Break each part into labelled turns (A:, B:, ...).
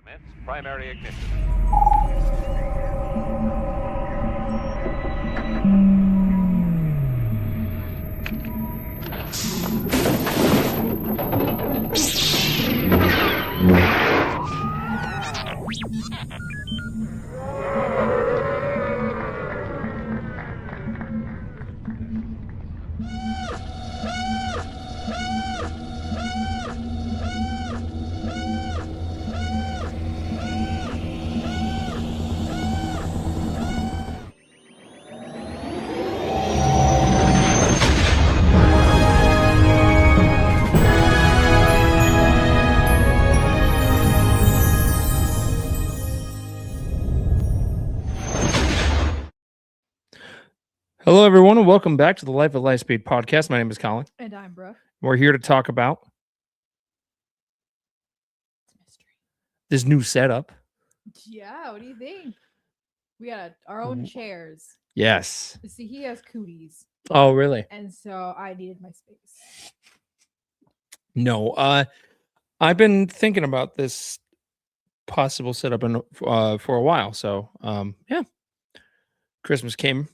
A: Commence primary ignition.
B: Hello, everyone, and welcome back to the Life at Lightspeed podcast. My name is Colin.
C: And I'm Brooke.
B: We're here to talk about this new setup.
C: Yeah, what do you think? We got our own chairs.
B: Yes.
C: See, he has cooties.
B: Oh, really?
C: And so I needed my space.
B: No. I've been thinking about this possible setup for a while. So, yeah. Christmas came.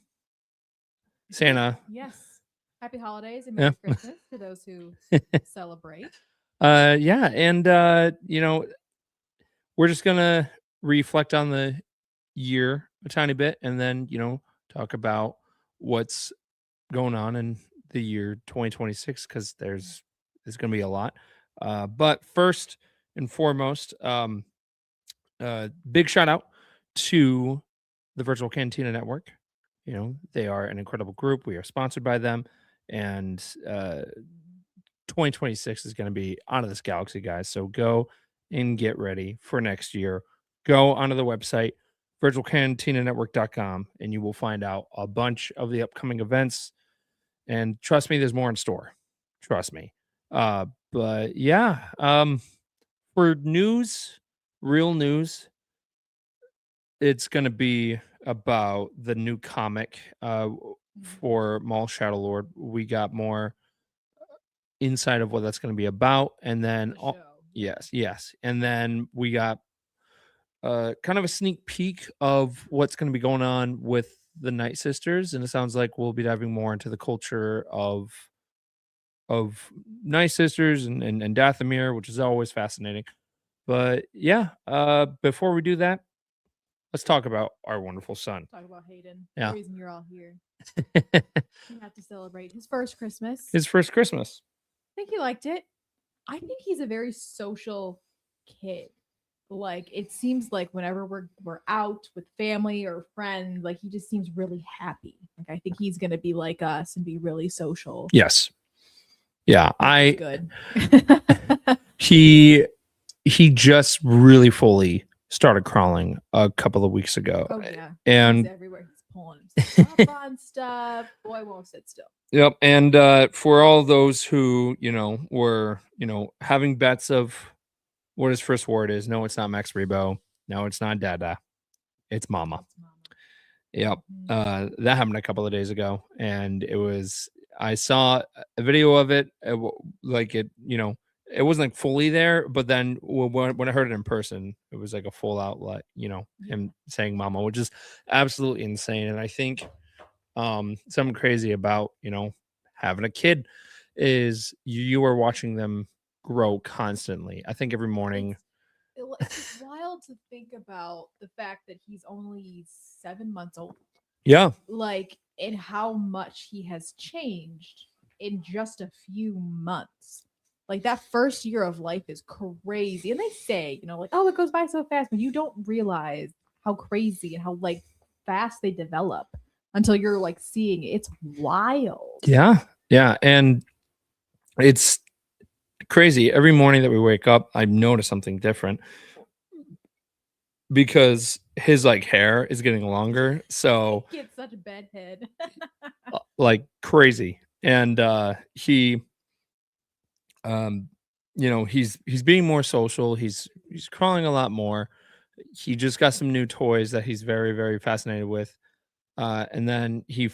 B: Santa.
C: Yes. Happy holidays and Merry Christmas to those who celebrate.
B: Yeah, and we're just gonna reflect on the year a tiny bit, and then talk about what's going on in the year 2026 because there's gonna be a lot. But first and foremost, big shout out to the Virtual Cantina Network. They are an incredible group. We are sponsored by them, and 2026 is going to be out of this galaxy, guys. So go and get ready for next year. Go onto the website, virtualcantinanetwork.com, and you will find out a bunch of the upcoming events. And trust me, there's more in store. Trust me. But yeah, for news, real news, it's going to be about the new comic for Maul Shadow Lord. We got more insight of what that's going to be about, and then yes, and then we got kind of a sneak peek of what's going to be going on with the Night Sisters, and it sounds like we'll be diving more into the culture of Night Sisters and Dathomir, which is always fascinating. But yeah, before we do that, let's talk about our wonderful son.
C: Talk about Hayden.
B: Yeah.
C: The reason you're all here. We have to celebrate his first Christmas.
B: His first Christmas.
C: I think he liked it. I think he's a very social kid. Like, it seems like whenever we're out with family or friends, like, he just seems really happy. Like, I think he's gonna be like us and be really social.
B: Yes. Yeah,
C: good.
B: He just really fully started crawling a couple of weeks ago.
C: Oh yeah.
B: And
C: he's everywhere. He's pulling himself up on stuff. Boy won't sit still.
B: Yep. And for all those who, were, having bets of what his first word is, no, it's not Max Rebo. No, it's not Dada. It's Mama. Yep. That happened a couple of days ago. And I saw a video of it, it wasn't like fully there, but then when I heard it in person, it was like a full out, like, him saying Mama, which is absolutely insane. And I think something crazy about having a kid is you are watching them grow constantly. I think every morning
C: it's wild to think about the fact that he's only 7 months old.
B: Yeah.
C: Like, and how much he has changed in just a few months. Like, that first year of life is crazy. And they say, like, oh, it goes by so fast, but you don't realize how crazy and how like fast they develop until you're like seeing it. It's wild.
B: Yeah. And it's crazy. Every morning that we wake up, I notice something different because his like hair is getting longer. So
C: he gets such a bad head.
B: like crazy. And he he's being more social. He's crawling a lot more. He just got some new toys that he's very, very fascinated with. And then he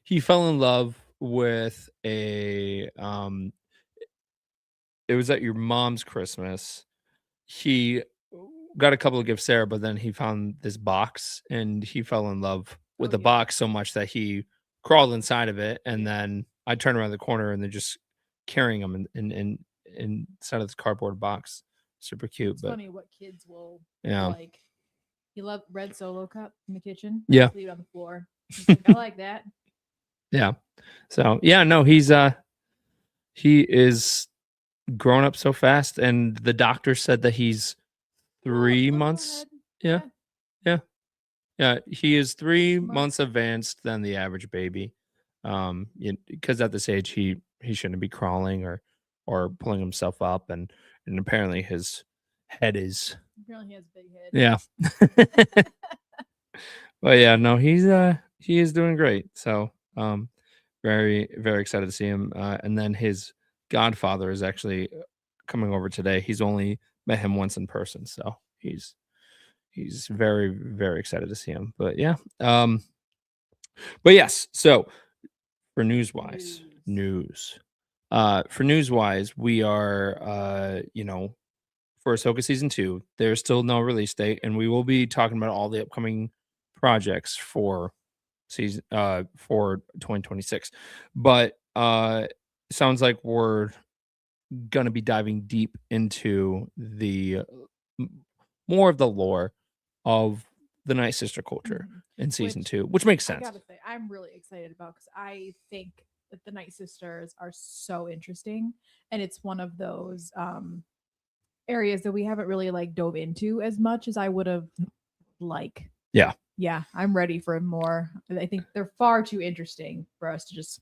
B: he fell in love with it was at your mom's Christmas. He got a couple of gifts there, but then he found this box and he fell in love with
C: Oh,
B: the
C: yeah.
B: box so much that he crawled inside of it. And
C: Yeah.
B: then I turned around the corner and they're just carrying him in inside of this cardboard box. Super cute.
C: It's
B: But
C: funny what kids will
B: yeah.
C: like. He loved red Solo cup in the kitchen.
B: Yeah.
C: Just leave it on the floor. He's like, I like that.
B: Yeah. So yeah, no, he is grown up so fast, and the doctor said that he's
C: Oh,
B: 3
C: look
B: months.
C: ahead.
B: Yeah. Yeah. He is 3
C: Smart.
B: months advanced than the average baby. Because at this age he shouldn't be crawling or pulling himself up, and apparently his head is
C: Apparently he has a big head.
B: yeah. But yeah, no, he is doing great. So very, very excited to see him. And then his godfather is actually coming over today. He's only met him once in person, so he's very, very excited to see him. But yeah, but yes. So for news. For news wise, we are for Ahsoka season 2. There's still no release date, and we will be talking about all the upcoming projects for season for 2026. But sounds like we're gonna be diving deep into the more of the lore of the Night Sister culture in season
C: Which
B: 2, which makes
C: I
B: sense.
C: gotta say, I'm really excited about because I think that the Night Sisters are so interesting, and it's one of those areas that we haven't really like dove into as much as I would have like. Yeah, I'm ready for more. I think they're far too interesting for us to just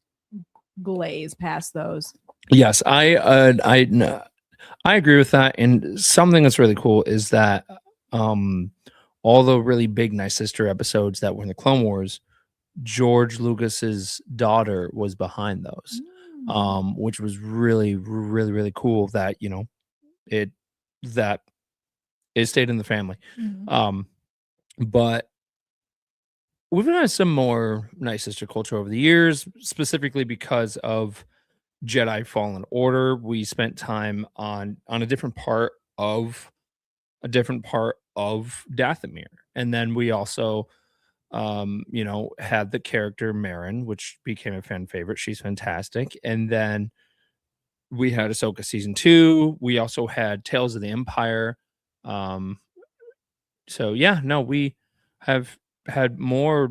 C: glaze past those.
B: Yes, I agree with that. And something that's really cool is that all the really big Night Sister episodes that were in the Clone Wars, George Lucas's daughter was behind those. Which was really, really, really cool that, it that it stayed in the family. But we've had some more Night Sister culture over the years, specifically because of Jedi Fallen Order. We spent time on a different part of Dathomir, and then we also had the character Marin, which became a fan favorite. She's fantastic. And then we had Ahsoka season 2. We also had Tales of the Empire. So yeah, no, we have had more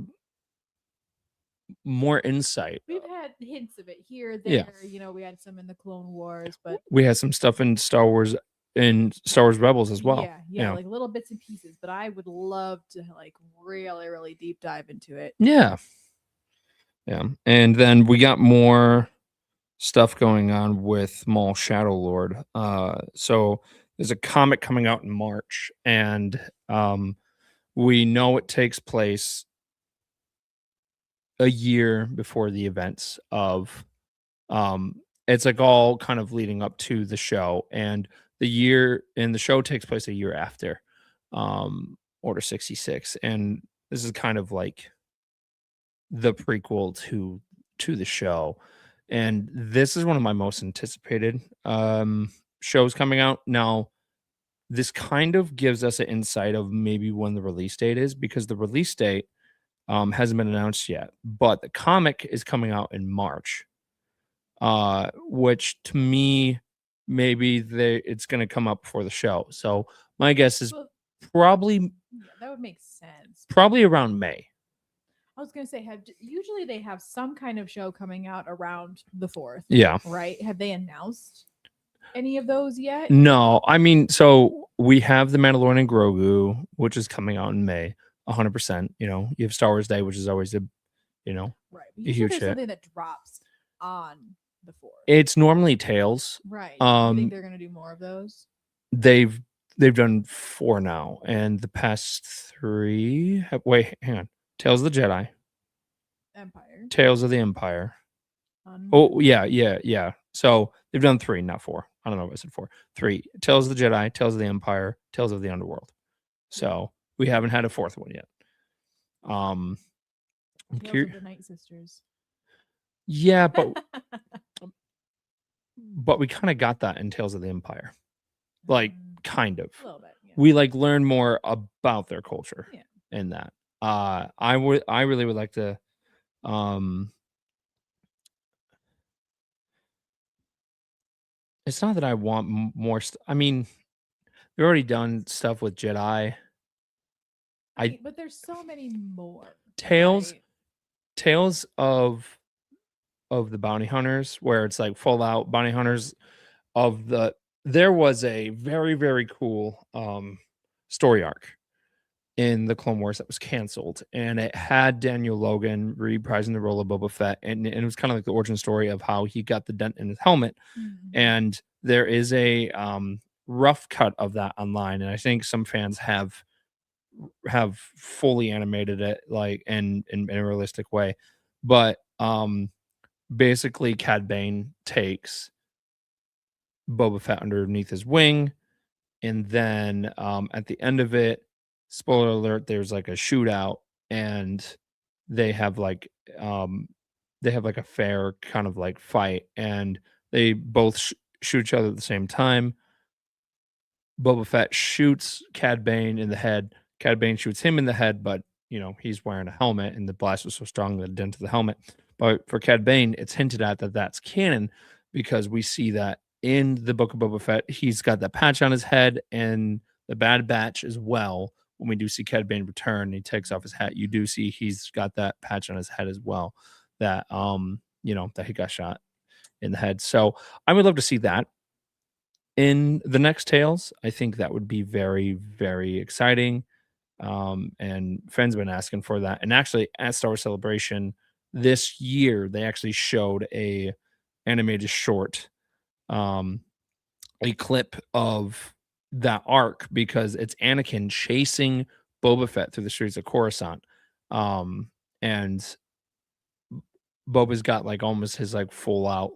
B: insight.
C: We've had hints of it here,
B: Yeah.
C: there. We had some in the Clone Wars, but
B: We had some stuff in Star Wars Rebels as well.
C: yeah, like little bits and pieces. But I would love to like really, really deep dive into it.
B: Yeah. And then we got more stuff going on with Maul Shadow Lord. So there's a comic coming out in March, and we know it takes place a year before the events of it's like all kind of leading up to the show, and the show takes place a year after Order 66, and this is kind of like the prequel to the show. And this is one of my most anticipated shows coming out. Now, this kind of gives us an insight of maybe when the release date is, because the release date hasn't been announced yet, but the comic is coming out in March, which to me, maybe it's going to come up before the show. So my guess is probably
C: that would make sense.
B: Probably around May.
C: I was gonna say, usually they have some kind of show coming out around the 4th.
B: Yeah.
C: Right? Have they announced any of those yet?
B: No, I mean, so we have the Mandalorian and Grogu, which is coming out in May, 100%. You have Star Wars Day, which is always a
C: right.
B: A huge hit.
C: Something that drops on the 4th.
B: It's normally Tales.
C: Right. You think they're gonna do more of those?
B: They've done 4 now, and the past 3. Wait, hang on. Tales of the Jedi.
C: Empire.
B: Tales of the Empire. Oh yeah. So they've done 3, not 4. I don't know if I said 4. 3. Tales of the Jedi, Tales of the Empire, Tales of the Underworld. So we haven't had a 4th one yet.
C: Tales of the Night Sisters.
B: Yeah, but we kind of got that in Tales of the Empire. Like kind of.
C: A little bit, yeah.
B: we like learn more about their culture
C: Yeah.
B: in that. I really would like to um it's not that I want more I mean, they've already done stuff with Jedi.
C: I
B: I
C: mean, but there's so many more.
B: Tales
C: Right.
B: Tales of the bounty hunters where it's like full out bounty hunters of the there was a very very cool story arc in the Clone Wars that was canceled, and it had Daniel Logan reprising the role of Boba Fett, and it was kind of like the origin story of how he got the dent in his helmet.
C: Mhm.
B: And there is a rough cut of that online, and I think some fans have fully animated it like in a realistic way. But basically Cad Bane takes Boba Fett underneath his wing, and then at the end of it, spoiler alert, there's like a shootout, and they have like um they have like a fair kind of like fight, and they both shoot each other at the same time. Boba Fett shoots Cad Bane in the head. Cad Bane shoots him in the head, but he's wearing a helmet, and the blast was so strong that it dented the helmet. But for Cad Bane, it's hinted at that that's canon because we see that in the Book of Boba Fett, he's got that patch on his head, and the Bad Batch as well. When we do see Cad Bane return, and he takes off his hat, you do see he's got that patch on his head as well. That that he got shot in the head. So I would love to see that in the next Tales. I think that would be very, very exciting. And fans have been asking for that. And actually, at Star Wars Celebration this year, they actually showed a animated short, um, a clip of that arc because it's Anakin chasing Boba Fett through the streets of Coruscant. And Boba's got like almost his like full out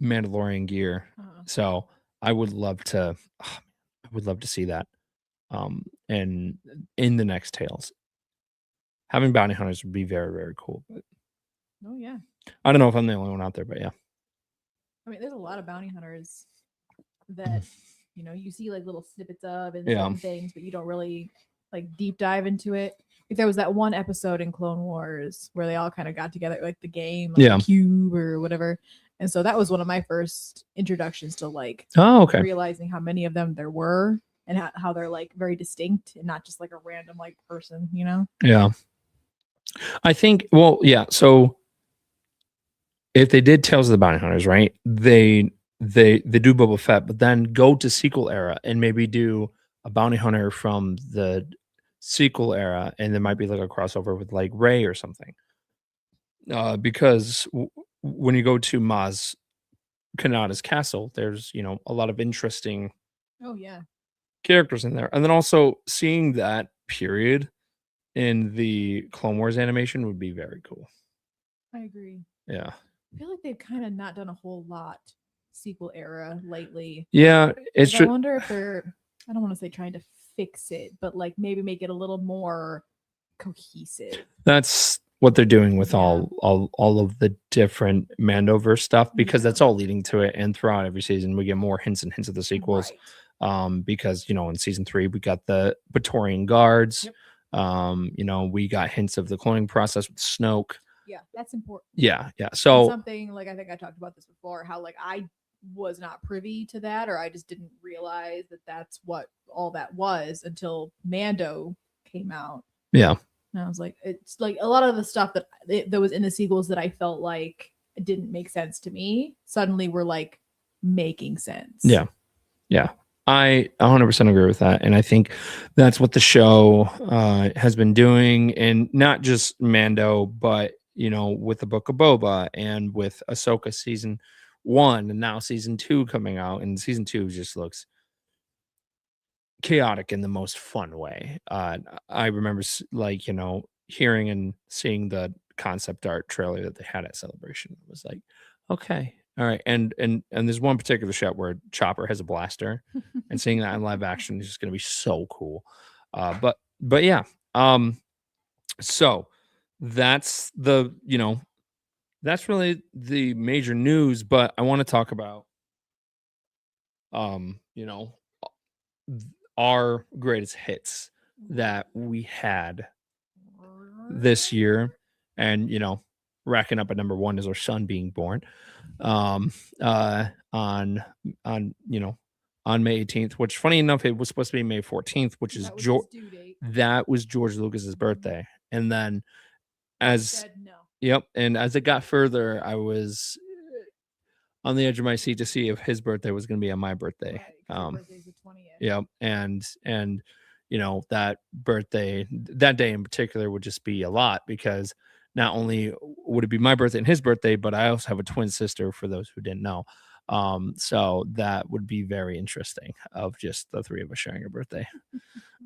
B: Mandalorian gear.
C: Uh-huh.
B: So I would love to I would love to see that. And in the next Tales. Having bounty hunters would be very, very cool. But
C: Oh yeah.
B: I don't know if I'm the only one out there, but yeah.
C: I mean, there's a lot of bounty hunters that you see like little snippets of and
B: Yeah.
C: certain things, but you don't really like deep dive into it. Like there was that one episode in Clone Wars where they all kind of got together, like the game, like
B: Yeah.
C: the cube or whatever. And so that was one of my first introductions to like
B: Oh, okay.
C: realizing how many of them there were and how they're like very distinct and not just like a random like person,
B: Yeah. I think, well, yeah. So if they did Tales of the Bounty Hunters, right? They do Boba Fett, but then go to sequel era and maybe do a bounty hunter from the sequel era, and there might be like a crossover with like Ray or something. Because when you go to Maz Kanata's castle, there's a lot of interesting
C: Oh yeah.
B: characters in there, and then also seeing that period in the Clone Wars animation would be very cool.
C: I agree.
B: Yeah.
C: I feel like they've kind of not done a whole lot sequel era lately.
B: Yeah, it's
C: I
B: just
C: wonder if they're, I don't want to say trying to fix it, but like maybe make it a little more cohesive.
B: that's what they're doing with
C: Yeah.
B: all of the different Mandoverse stuff because
C: Yeah.
B: that's all leading to it. And throughout every season, we get more hints and hints of the sequels.
C: Right.
B: Because in season 3 we got the Praetorian Guards.
C: Yep.
B: We got hints of the cloning process with Snoke.
C: Yeah, that's important.
B: Yeah.
C: And
B: So
C: something like I think I talked about this before, how like I was not privy to that, or I just didn't realize that that's what all that was until Mando came out.
B: yeah.
C: And I was like, it's like a lot of the stuff that was in the sequels that I felt like didn't make sense to me suddenly were like making sense.
B: Yeah. Yeah. I 100% agree with that. And I think that's what the show has been doing. And not just Mando, but, with the Book of Boba and with Ahsoka season 1 and now season 2 coming out. And season 2 just looks chaotic in the most fun way. I remember hearing and seeing the concept art trailer that they had at Celebration. It was like, okay, all right. And there's one particular shot where Chopper has a blaster, and seeing that in live action is just going to be so cool. But yeah. So that's that's really the major news. But I want to talk about our greatest hits that we had this year, and racking up at number one is our son being born um on on May 18th, which funny enough it was supposed to be May 14th, which is
C: That was his due date.
B: that was George Lucas's birthday. And then as
C: Said no.
B: yep, and as it got further, I was on the edge of my seat to see if his birthday was going to be on my birthday.
C: Right, 'cause your birthday's the 20th.
B: Yep, and that birthday, that day in particular, would just be a lot because not only would it be my birthday and his birthday, but I also have a twin sister. For those who didn't know, so that would be very interesting of just the three of us sharing a birthday.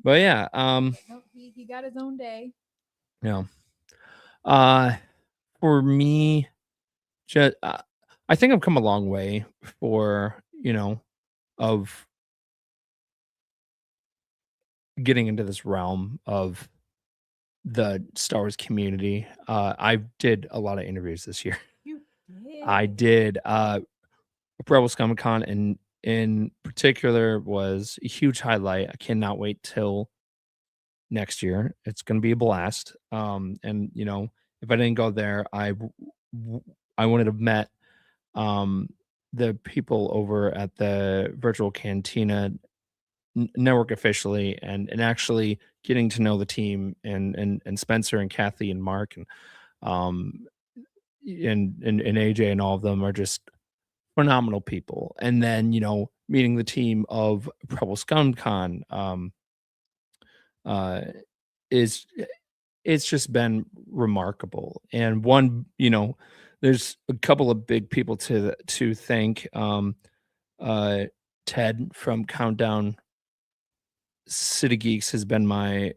B: But yeah,
C: No, he got his own day.
B: yeah. Uh, for me, just I think I've come a long way for of getting into this realm of the Star Wars community. I did a lot of interviews this year.
C: You
B: I
C: did.
B: did. Rebels Comic Con in particular was a huge highlight. I cannot wait till next year. It's going to be a blast. And if I didn't go there, I wouldn't have met um the people over at the virtual cantina network officially, and actually getting to know the team, and Spencer and Kathy and Mark um and AJ and all of them are just phenomenal people. And then meeting the team of Rebel Scum Con uh is it's just been remarkable. And there's a couple of big people to thank. Uh Ted from Countdown City Geeks has been my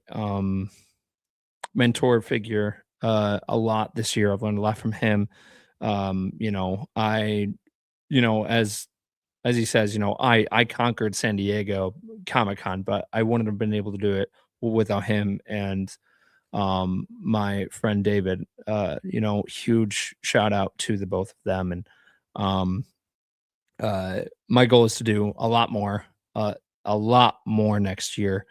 B: mentor figure a lot this year. I've learned a lot from him. I as he says, I conquered San Diego Comic Con, but I wouldn't have been able to do it without him and my friend David. Huge shout out to the both of them. And um my goal is to do a lot more next year.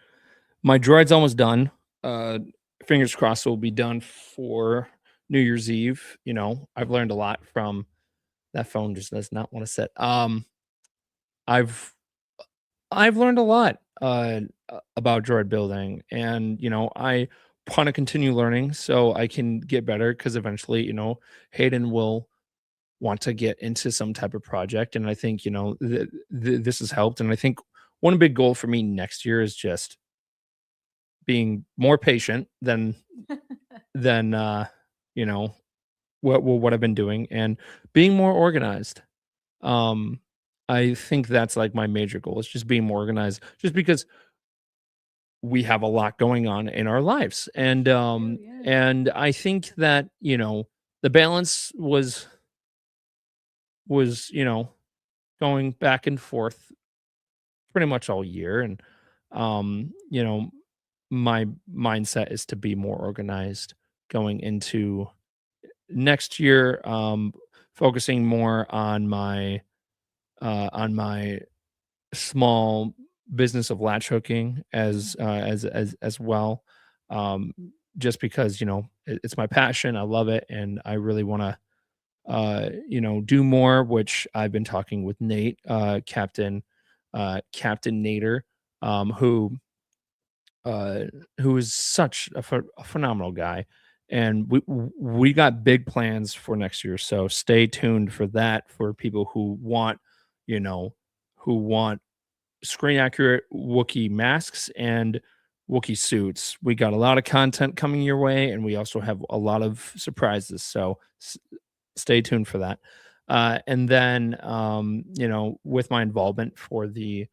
B: My droid's almost done. Uh, Fingers crossed it will be done for New Year's Eve. I've learned a lot from that phone. Just does not want to sit. I've I've learned a lot about droid building, and I want to continue learning so I can get better. Because eventually, Hayden will want to get into some type of project, and I think this has helped. And I think one big goal for me next year is just being more patient than you know what I've been doing, and being more organized. Um I think that's like my major goal is just being more organized, just because we have a lot going on in our lives. And
C: Yeah.
B: and I think that the balance was going back and forth pretty much all year. And my mindset is to be more organized going into next year, focusing more on my small business of latch hooking as well. um just because it's my passion, I love it, and I really want to do more, which I've been talking with Nate, Captain Nader, who who is such a phenomenal guy. And we got big plans for next year, so stay tuned for that, for people you know who want screen accurate Wookiee masks and Wookiee suits. We got a lot of content coming your way, and we also have a lot of surprises, so stay tuned for that. And then with my involvement for the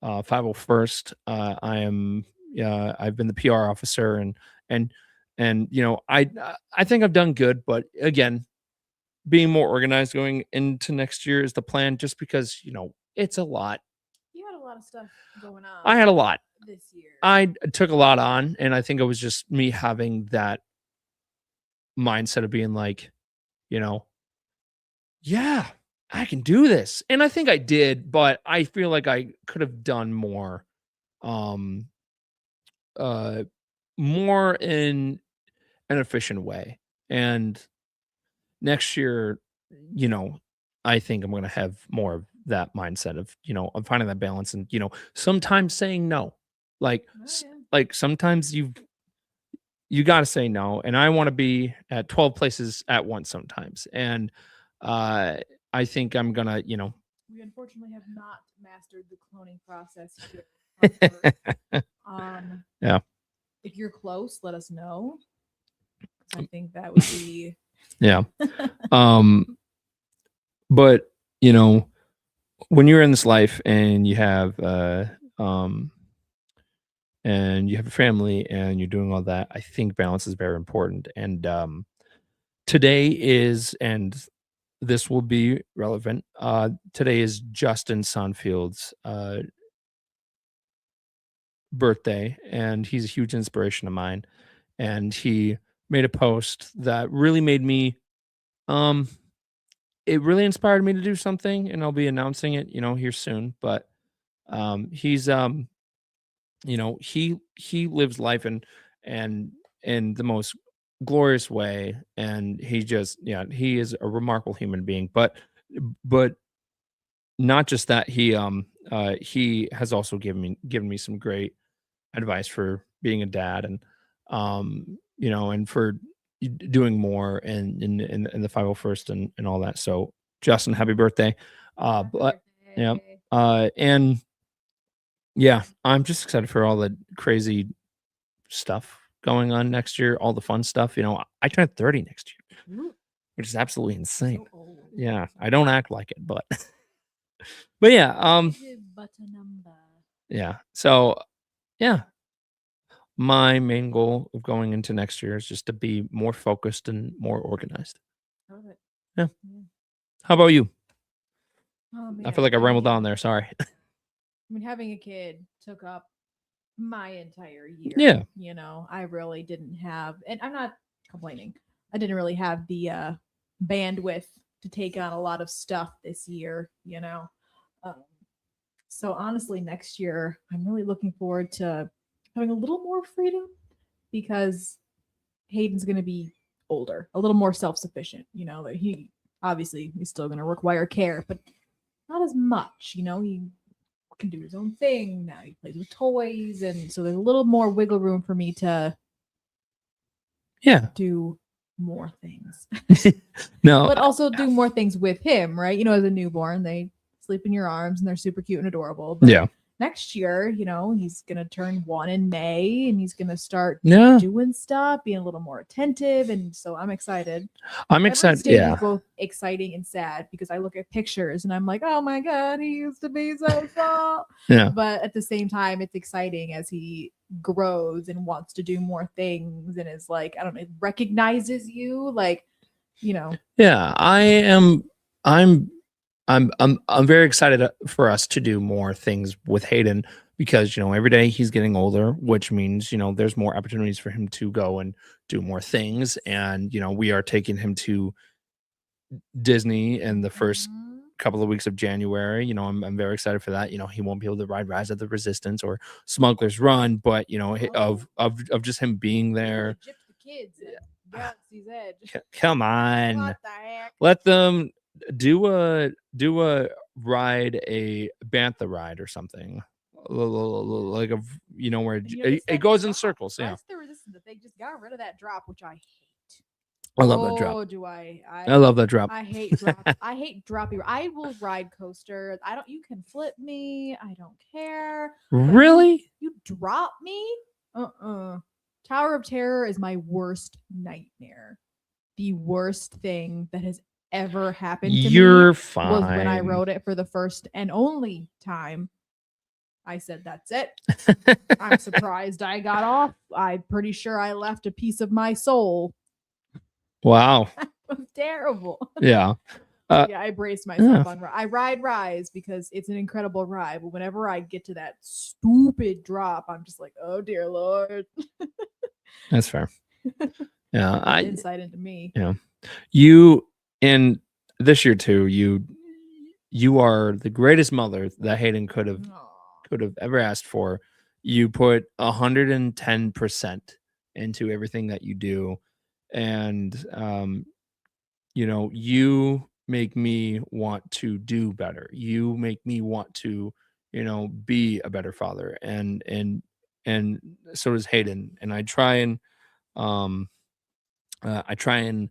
B: 501st, I've been the PR officer, and I think I've done good, but again, being more organized going into next year is the plan, just because it's a lot.
C: You had a lot of stuff going on.
B: I had a lot.
C: This year.
B: I took a lot on, and I think it was just me having that mindset of being like, yeah, I can do this. And I think I did, but I feel like I could have done more um more in an efficient way. And next year, you know, I think I'm going to have more of that mindset of, I'm finding that balance and, sometimes saying no. Like
C: Oh, yeah.
B: like sometimes you got to say no, and I want to be at 12 places at once sometimes. And uh I think I'm going to,
C: We unfortunately have not mastered the cloning process here. on Earth.
B: yeah.
C: If you're close, let us know. 'Cause I think that would be
B: Yeah. Um but, when you're in this life and you have um and you have a family and you're doing all that, I think balance is very important. And today is, and this will be relevant. Today is Justin Sonfield's birthday, and he's a huge inspiration of mine. And he made a post that really made me, um, it really inspired me to do something, and I'll be announcing it, here soon. But he's he lives life and in the most glorious way, and he just, yeah, he is a remarkable human being. But not just that, he has also given me some great advice for being a dad, and and for doing more in the 501st and all that. So Justin, happy birthday. But yeah, and yeah, I'm just excited for all the crazy stuff going on next year, all the fun stuff. I turn 30 next year,
C: Ooh,
B: which is absolutely insane.
C: so old.
B: Yeah, I don't act like it, but but yeah,
C: But a number.
B: yeah. So yeah, my main goal of going into next year is just to be more focused and more organized.
C: Love it.
B: Yeah.
C: Yeah.
B: How about you?
C: Oh
B: I
C: man.
B: feel like I rambled on there. Sorry.
C: Having a kid took up my entire year.
B: Yeah.
C: I really didn't have, and I'm not complaining. I didn't really have the bandwidth to take on a lot of stuff this year. Um, so honestly, next year, I'm really looking forward to having a little more freedom because Hayden's going to be older, a little more self sufficient. That he obviously he's still going to require care, but not as much. He can do his own thing now. He plays with toys, and so there's a little more wiggle room for me to
B: Yeah.
C: do more things.
B: No.
C: But also do more things with him, right? As a newborn, they sleep in your arms and they're super cute and adorable. But
B: Yeah.
C: next year, he's gonna turn 1 in May, and he's gonna start
B: Yeah.
C: doing stuff, being a little more attentive, and so I'm excited.
B: I'm
C: Every
B: excited.
C: stage
B: Yeah.
C: is both exciting and sad because I look at pictures and I'm like, oh my god, he used to be so small.
B: Yeah.
C: But at the same time, it's exciting as he grows and wants to do more things and is like, I don't know, recognizes you, like,
B: Yeah. I'm very excited for us to do more things with Hayden because every day he's getting older, which means there's more opportunities for him to go and do more things. And we are taking him to Disney in the first couple of weeks of January. I'm very excited for that. He won't be able to ride Rise of the Resistance or Smuggler's Run, but of just him being there.
C: Gypped the kids at Galaxy's Edge.
B: Come on,
C: What the heck?
B: let them do a ride, a bantha ride or something, like where it goes in circles. Yeah,
C: Rise of the Resistance, they just got rid of that drop, which I hate.
B: I love that drop.
C: Oh, do I
B: love that drop.
C: I hate drop. I hate droppy. I will ride coaster. I don't. You can flip me. I don't care.
B: Really?
C: You drop me? Tower of Terror is my worst nightmare. The worst thing that has ever happened to
B: You're
C: me
B: fine.
C: was when I rode it for the first and only time. I said, that's it. I'm surprised I got off. I'm pretty sure I left a piece of my soul.
B: Wow.
C: It was terrible.
B: Yeah.
C: Yeah, I braced myself on. I ride Rise because it's an incredible ride. But whenever I get to that stupid drop, I'm just like, oh dear Lord.
B: That's fair. Yeah,
C: insight into me.
B: Yeah, you, and this year too. You are the greatest mother that Hayden could have ever asked for. you put 110% into everything that you do, and you make me want to do better. You make me want to, be a better father, and so does Hayden. And um I try and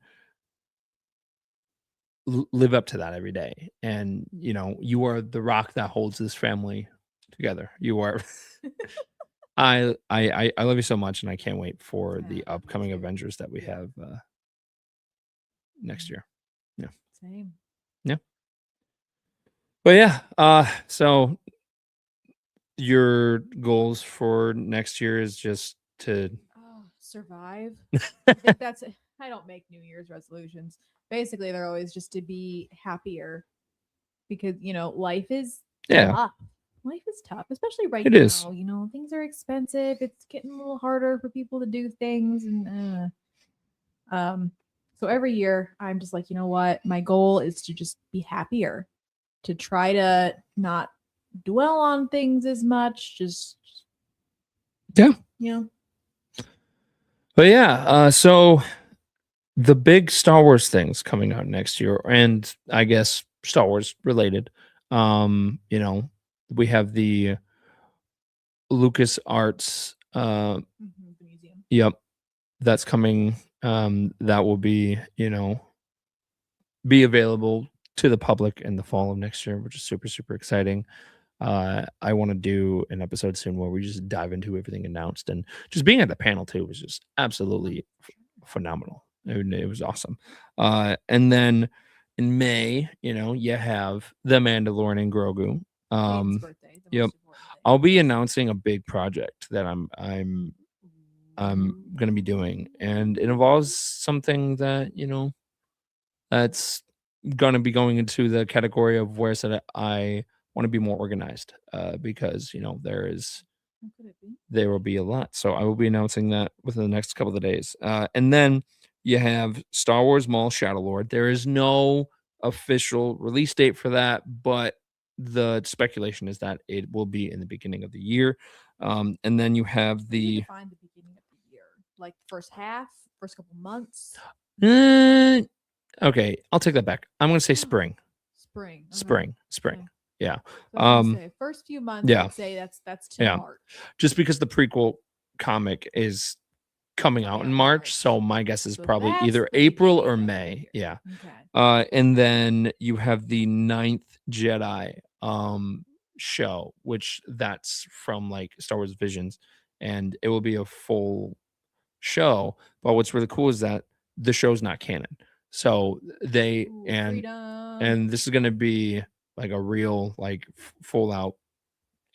B: live up to that every day. And you are the rock that holds this family together. You are. I love you so much, and I can't wait for
C: I
B: the
C: love you
B: upcoming
C: too.
B: Avengers that we
C: Yeah.
B: have next year. Yeah,
C: Same.
B: yeah. But yeah, so your goals for next year is just to
C: Oh, survive. I think that's it. I don't make New Year's resolutions. Basically, they're always just to be happier because, life is
B: yeah,
C: tough. Life is tough, especially right
B: it is.
C: now. Things are expensive. It's getting a little harder for people to do things. Um, so every year, I'm just like, you know what? My goal is to just be happier, to try to not dwell on things as much. Just,
B: Yeah.
C: you know,
B: But yeah, so the big Star Wars things coming out next year, and I guess Star Wars related. We have the Lucas Arts.
C: the museum.
B: Yep, that's coming. That will be available to the public in the fall of next year, which is super super exciting. I want to do an episode soon where we just dive into everything announced, and just being at the panel too was just absolutely phenomenal. It was awesome. And then in May, you have the Mandalorian and Grogu.
C: Hayden's
B: Um,
C: birthday, the
B: yep,
C: most important thing.
B: I'll be announcing a big project that I'm gonna be doing, and it involves something that that's gonna be going into the category of where I said I want to be more organized, because
C: What could it be?
B: there will be a lot. So I will be announcing that within the next couple of days. And then you have Star Wars Maul Shadow Lord. There is no official release date for that, but the speculation is that it will be in the beginning of the year. And then you have
C: How do you
B: the
C: define the beginning of the year? Like first half, first couple months,
B: uh, okay, I'll take that back. I'm gonna say spring.
C: spring. Okay.
B: Spring.
C: Okay.
B: Yeah.
C: So I was
B: Um,
C: gonna say first few months.
B: yeah,
C: I'd say that's to
B: yeah.
C: March.
B: Just because the prequel comic is coming out in March, so my guess is
C: So
B: probably
C: that's
B: either
C: the
B: April or
C: beginning of the
B: May.
C: year.
B: Yeah.
C: Okay.
B: And then you have the Ninth Jedi show, which that's from like Star Wars Visions, and it will be a full show. But what's really cool is that the show's not canon. So they
C: Ooh,
B: and
C: freedom.
B: and this is going to be like a real like full out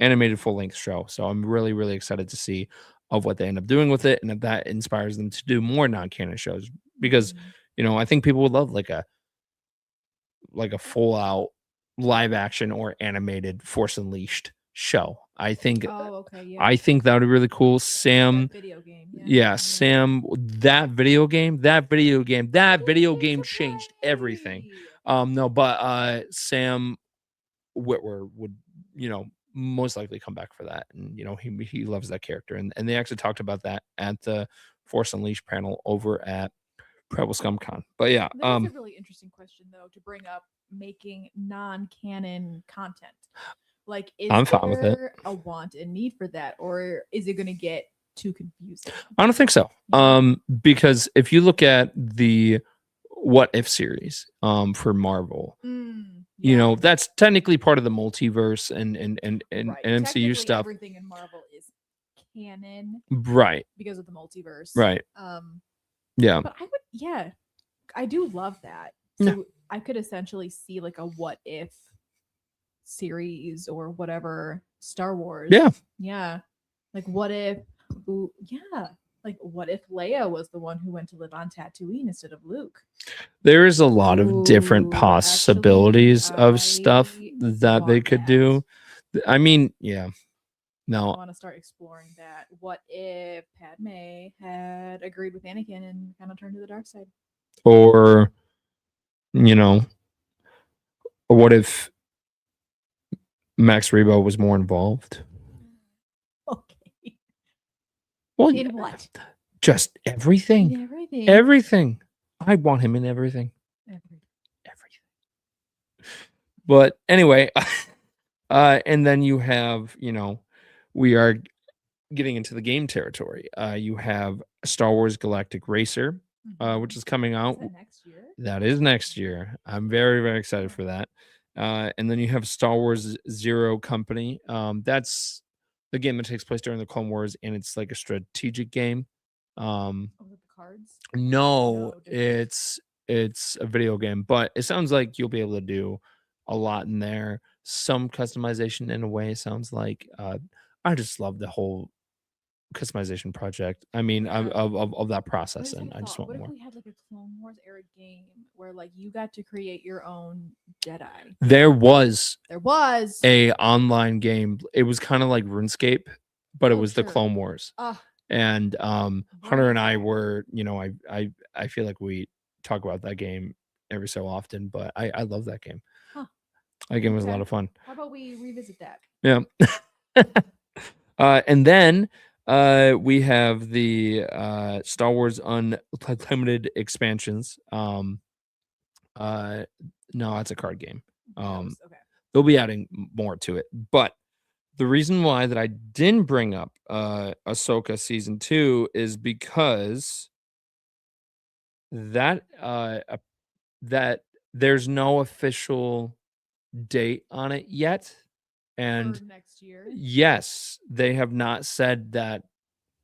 B: animated full length show. So I'm really really excited to see of what they end up doing with it, and if that inspires them to do more non-canon shows, because
C: Mhm.
B: I think people would love like a full out live action or animated Force Unleashed show.
C: Oh, okay. Yeah.
B: I think that would be really cool. Sam,
C: That video game. Yeah.
B: yeah, Sam, that video
C: Video
B: game
C: games to
B: changed everything.
C: play.
B: No, but Sam Witwer would, most likely come back for that. And he loves that character. And they actually talked about that at the Force Unleashed panel over at Rebel ScumCon. But yeah,
C: That is a really interesting question, though, to bring up making non-canon content. Like, is
B: I'm fine with it.
C: there a want and need for that, or is it going to get too confusing?
B: I don't think so. Because if you look at the What If series, for Marvel,
C: Yeah.
B: that's technically part of the multiverse and
C: Right.
B: MCU
C: Technically,
B: stuff.
C: everything in Marvel is canon
B: Right.
C: because of the multiverse.
B: Right. Yeah.
C: But yeah, I do love that.
B: Yeah.
C: So I could essentially see like a what if series or whatever Star Wars.
B: Yeah.
C: Yeah. Like what if yeah. Like what if Leia was the one who went to live on Tatooine instead of Luke?
B: There is a lot of different
C: Ooh,
B: possibilities
C: actually,
B: of stuff
C: I
B: that they
C: want
B: could
C: that.
B: do. I mean, yeah.
C: I
B: No.
C: want to start exploring that. What if Padme had agreed with Anakin and kind of turned to the dark side?
B: Or, what if Max Rebo was more involved?
C: Okay.
B: Well,
C: In what?
B: just everything.
C: In everything.
B: Everything. I want him in everything.
C: Everything.
B: But anyway, and then you have, we are getting into the game territory. You have Star Wars Galactic Racer, which is coming
C: Is
B: out.
C: that next year?
B: That is next year. I'm very, very excited for that. And then you have Star Wars Zero Company. That's the game that takes place during the Clone Wars, and it's like a strategic game.
C: With the cards?
B: No,
C: different.
B: it's a video game, but it sounds like you'll be able to do a lot in there. Some customization in a way, it sounds like. I just love the whole customization project. I mean,
C: Yeah.
B: of that
C: I
B: process,
C: just had
B: and
C: a
B: I just
C: thought.
B: want
C: What
B: more.
C: if we had like a Clone Wars era game where like you got to create your own Jedi?
B: There was
C: There was.
B: a online game. It was kind of like RuneScape, but it
C: Oh,
B: was the
C: sure.
B: Clone Wars.
C: Ah,
B: And
C: bring
B: Hunter
C: it
B: and I
C: back.
B: were, I feel like we talk about that game every so often, but I love that game.
C: Huh.
B: That game was a
C: Okay.
B: lot of fun.
C: How about we revisit that?
B: Yeah. And then we have the Star Wars Unlimited expansions. No, it's a card game.
C: Okay.
B: They'll be adding more to it, but the reason why that I didn't bring up Ahsoka season 2 is because that that there's no official date on it yet, and
C: For next year.
B: yes, they have not said that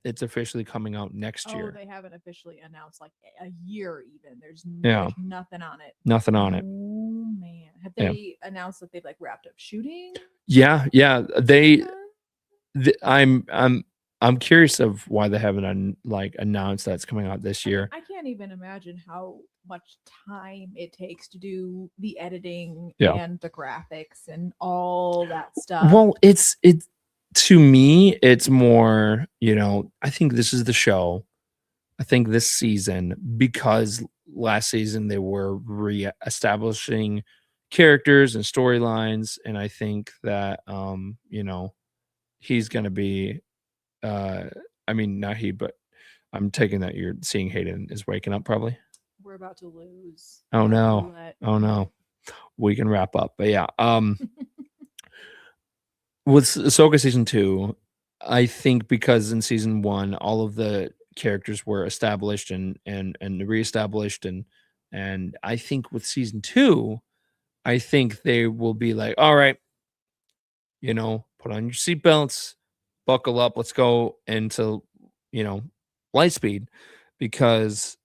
B: it's officially coming out next
C: Oh,
B: year.
C: they haven't officially announced like a year even. There's
B: Yeah.
C: nothing on it.
B: Nothing on it.
C: Oh man. Have
B: Yeah.
C: they announced that they've like wrapped up shooting?
B: Yeah, they
C: Okay.
B: I'm curious of why they haven't announced that it's coming out this year.
C: I can't even imagine how much time it takes to do the editing
B: Yeah.
C: and the graphics and all that stuff.
B: Well, it's to me, it's more, I think this is the show. I think this season, because last season they were re-establishing characters and storylines, and I think that he's gonna be I mean, not he, but I'm taking that you're seeing Hayden is waking up probably.
C: We're about to lose.
B: Oh
C: that
B: no.
C: roulette.
B: Oh no. We can wrap up. But yeah, with Ahsoka season 2, I think because in season 1 all of the characters were established and reestablished, and I think with season 2, I think they will be like, all right, put on your seatbelts, buckle up, let's go into light speed, because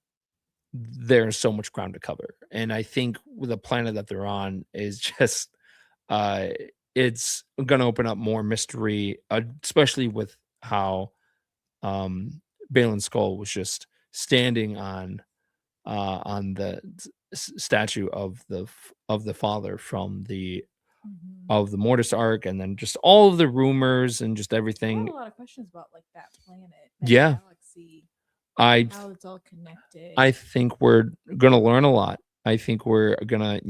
B: there's so much ground to cover. And I think with the planet that they're on is just uh it's gonna open up more mystery, especially with how Balin Skull was just standing on the statue of the father from the of the Mortis arc, and then just all of the rumors and just
C: I have
B: everything.
C: a lot of questions about like that planet,
B: Yeah.
C: galaxy,
B: I
C: how it's all connected.
B: I think we're gonna learn a lot. I think we're gonna,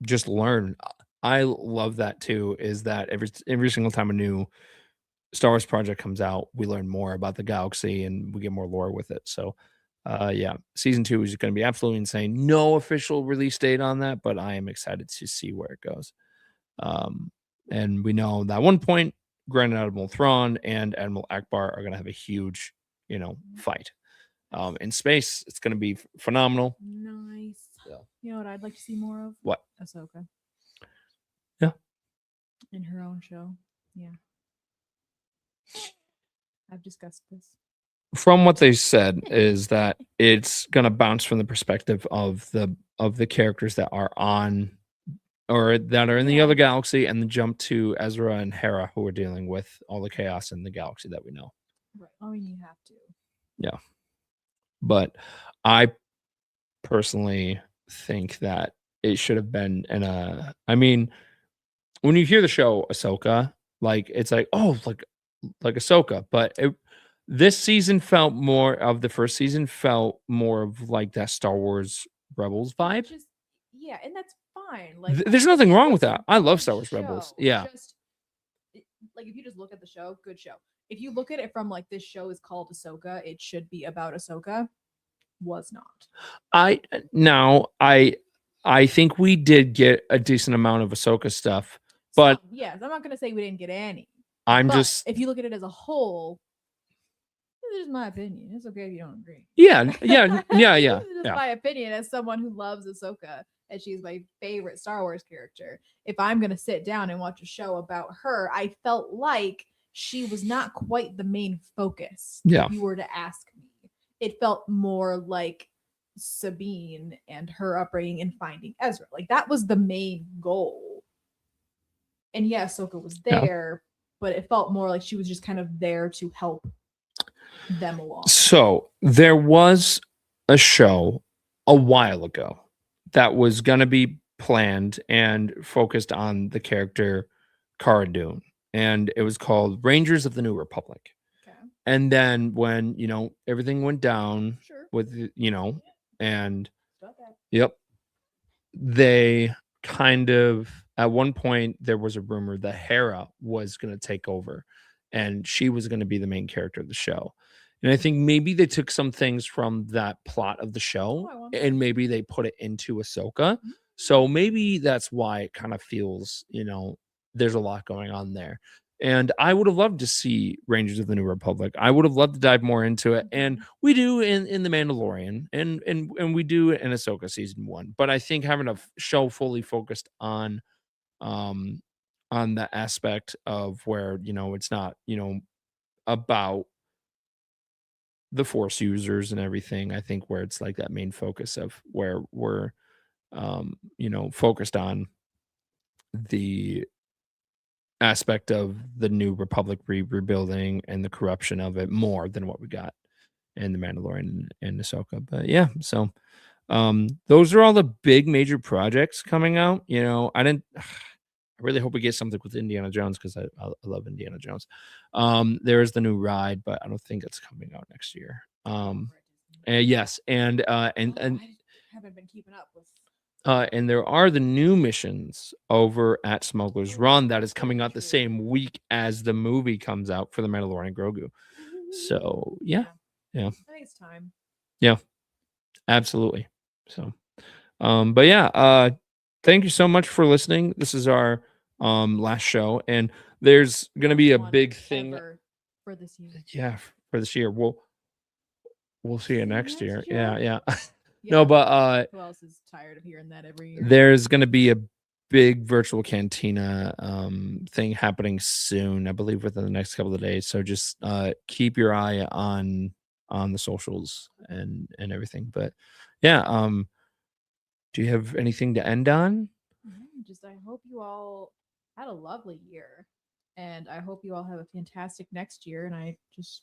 B: just learn. I love that too, is that every single time a new Star Wars project comes out, we learn more about the galaxy and we get more lore with it. So yeah, season 2 is gonna be absolutely insane. No official release date on that, but I am excited to see where it goes. And we know that at one point, Grand Admiral Thrawn and Admiral Akbar are gonna have a huge, fight. In space, it's gonna be phenomenal.
C: Nice.
B: Yeah.
C: You know what I'd like to see more of?
B: What?
C: Ahsoka.
B: Yeah.
C: In her own show. Yeah. I've discussed this.
B: From what they said is that it's gonna bounce from the perspective of the characters that are on or that are in the other galaxy, and then jump to Ezra and Hera, who are dealing with all the chaos in the galaxy that we know.
C: Right. I mean, you have to.
B: Yeah. But I personally think that it should have been I mean, when you hear the show Ahsoka, like it's like, oh, like Ahsoka, but this season felt more of the first season felt more of like that Star Wars Rebels vibe.
C: And that's fine. Like
B: There's nothing wrong with
C: it's a
B: that. I love
C: good
B: Star Wars Rebels.
C: show.
B: Yeah.
C: like if you just look at the show, good show. If you look at it from like this show is called Ahsoka, it should be about Ahsoka. Was not.
B: I now I think we did get a decent amount of Ahsoka stuff, but
C: yes, I'm not gonna say we didn't get any.
B: I'm
C: But
B: just
C: if you look at it as a whole, this is my opinion. It's okay if you don't agree.
B: yeah.
C: This is just my opinion as someone who loves Ahsoka and she's my favorite Star Wars character. If I'm gonna sit down and watch a show about her, I felt like she was not quite the main focus.
B: Yeah.
C: If you were to ask me, it felt more like Sabine and her upbringing and finding Ezra. Like that was the main goal. And yeah, Ahsoka was there, but it felt more like she was just kind of there to help them along.
B: So there was a show a while ago that was going to be planned and focused on the character Cara Dune, and it was called Rangers of the New Republic.
C: Okay.
B: And then when everything went down
C: Sure.
B: with and
C: Stop that.
B: yep, they kind of at one point there was a rumor that Hera was going to take over and she was going to be the main character of the show. And I think maybe they took some things from that plot of the show and maybe they put it into Ahsoka. So maybe that's why it kind of feels, there's a lot going on there. And I would have loved to see Rangers of the New Republic. I would have loved to dive more into it. And we do in The Mandalorian and we do in Ahsoka season 1. But I think having a show fully focused on the aspect of where, it's not, about the Force users and everything, I think where it's like that main focus of where we're focused on the aspect of the New Republic rebuilding and the corruption of it more than what we got in The Mandalorian and Ahsoka. But yeah, so those are all the big major projects coming out. I really hope we get something with Indiana Jones because I love Indiana Jones. There is the new ride, but I don't think it's coming out next year. Yes, and
C: I haven't been keeping up with.
B: And there are the new missions over at Smuggler's Run that is coming out the same week as the movie comes out for the Mandalorian Grogu. So yeah.
C: I think it's time.
B: Yeah, absolutely. So, but yeah, thank you so much for listening. This is our last show, and there's gonna be a big thing
C: for this year.
B: Yeah, for this year. We'll see you next year. Yeah.
C: Yeah,
B: No, but
C: who else is tired of hearing that every year?
B: there's gonna be a big virtual cantina thing happening soon, I believe within the next couple of days. So just keep your eye on the socials and everything. But yeah, do you have anything to end on?
C: Just I hope you all had a lovely year, and I hope you all have a fantastic next year. And I just,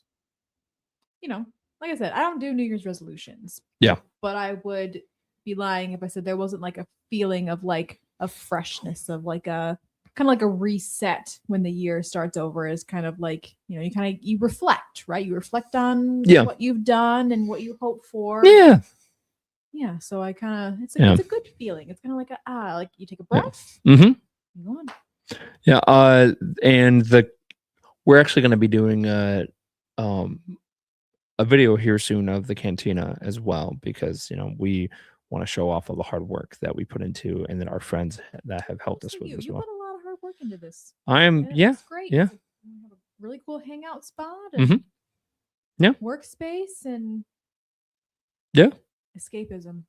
C: like I said, I don't do New Year's resolutions.
B: Yeah.
C: But I would be lying if I said there wasn't like a feeling of like a freshness, of like a kind of like a reset when the year starts over. Is kind of like, you reflect, right? You reflect on what you've done and what you hope for. Yeah, so I kind of it's a good feeling. It's kind of like like you take a breath.
B: Yeah. Mm-hmm.
C: You go on.
B: Yeah, and we're actually going to be doing a video here soon of the cantina as well, because we want to show off all the hard work that we put into, and then our friends that have helped us with as well.
C: You put a lot of hard work into this.
B: It's
C: great.
B: Yeah,
C: we have a really cool hangout spot
B: and
C: workspace and escapism.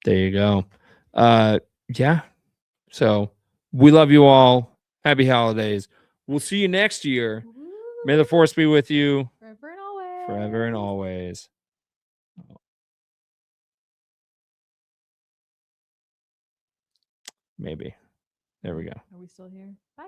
B: There you go. Yeah. So we love you all. Happy holidays. We'll see you next year. Woo. May the Force be with you
C: forever and always.
B: Forever and always. Maybe. There we go.
C: Are we still here? Bye.